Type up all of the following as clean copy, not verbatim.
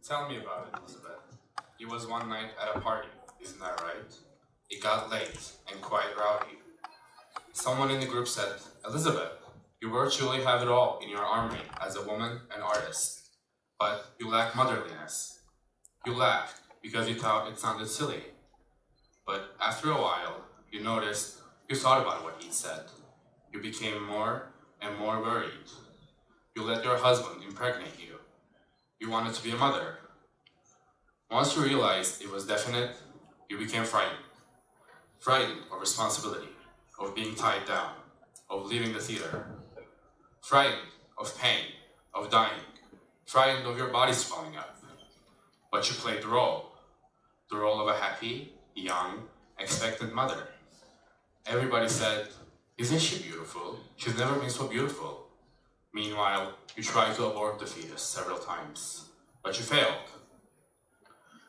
Tell me about it, Elizabeth. It was one night at a party, isn't that right? It got late and quite rowdy. Someone in the group said, Elizabeth, you virtually have it all in your armory as a woman and artist, but you lack motherliness. You laughed because you thought it sounded silly. But after a while, you thought about what he said. You became more and more worried. You let your husband impregnate you. You wanted to be a mother. Once you realized it was definite, you became frightened. Frightened of responsibility, of being tied down, of leaving the theater. Frightened of pain, of dying. Frightened of your body swelling up. But you played the role of a happy, young, expectant mother. Everybody said, isn't she beautiful? She's never been so beautiful. Meanwhile, you tried to abort the fetus several times, but you failed.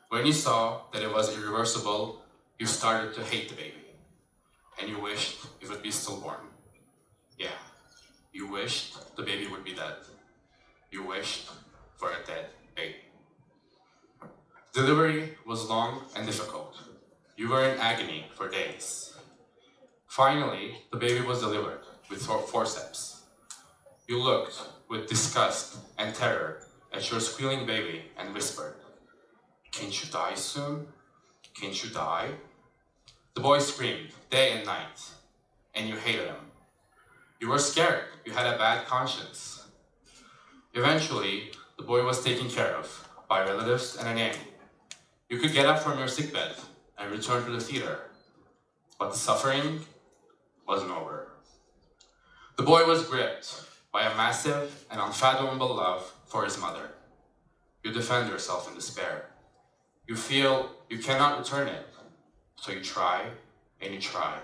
When you saw that it was irreversible, you started to hate the baby, and you wished it would be stillborn. Yeah, you wished the baby would be dead. You wished for a dead baby. Delivery was long and difficult. You were in agony for days. Finally, the baby was delivered with forceps. You looked with disgust and terror at your squealing baby and whispered, can't you die soon? Can't you die? The boy screamed day and night, and you hated him. You were scared. You had a bad conscience. Eventually, the boy was taken care of by relatives and a nanny. You could get up from your sickbed and return to the theater, but the suffering wasn't over. The boy was gripped by a massive and unfathomable love for his mother. You defend yourself in despair. You feel you cannot return it, so you try and you try.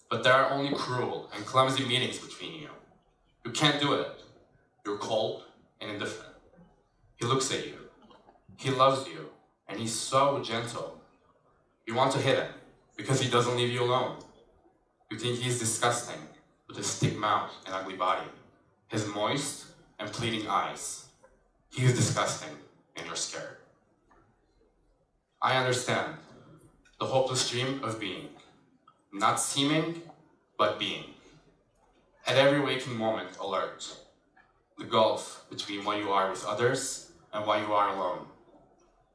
But there are only cruel and clumsy meetings between you. You can't do it. You're cold and indifferent. He looks at you. He loves you, and he's so gentle. You want to hit him because he doesn't leave you alone. You think he's disgusting with his thick mouth and ugly body, his moist and pleading eyes. He is disgusting, and you're scared. I understand the hopeless dream of being, not seeming, but being. At every waking moment, alert. The gulf between what you are with others and what you are alone.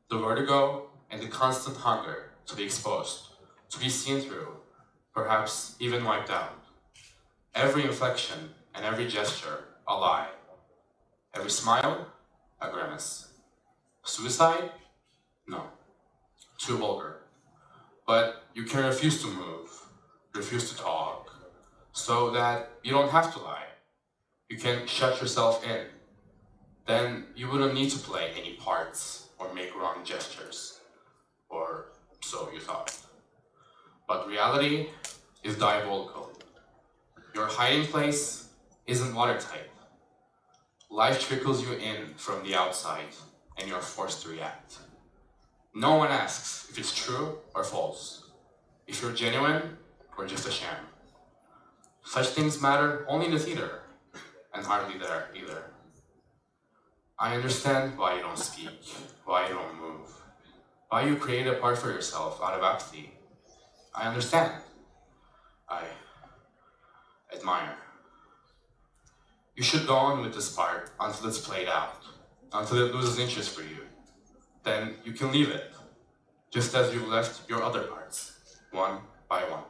The vertigo and the constant hunger to be exposed, to be seen through, perhaps even wiped out. Every inflection and every gesture, a lie. Every smile, a grimace. Suicide? No. Too vulgar. But you can refuse to move, refuse to talk, so that you don't have to lie. You can shut yourself in. Then you wouldn't need to play any parts or make wrong gestures. Or so you thought. But reality is diabolical. Your hiding place isn't watertight. Life trickles you in from the outside, and you're forced to react. No one asks if it's true or false, if you're genuine or just a sham. Such things matter only in the theater, and hardly there either. I understand why you don't speak, why you don't move, why you create a part for yourself out of apathy. I understand. I admire. You should go on with this part until it's played out, until it loses interest for you. Then you can leave it, just as you've left your other parts, one by one.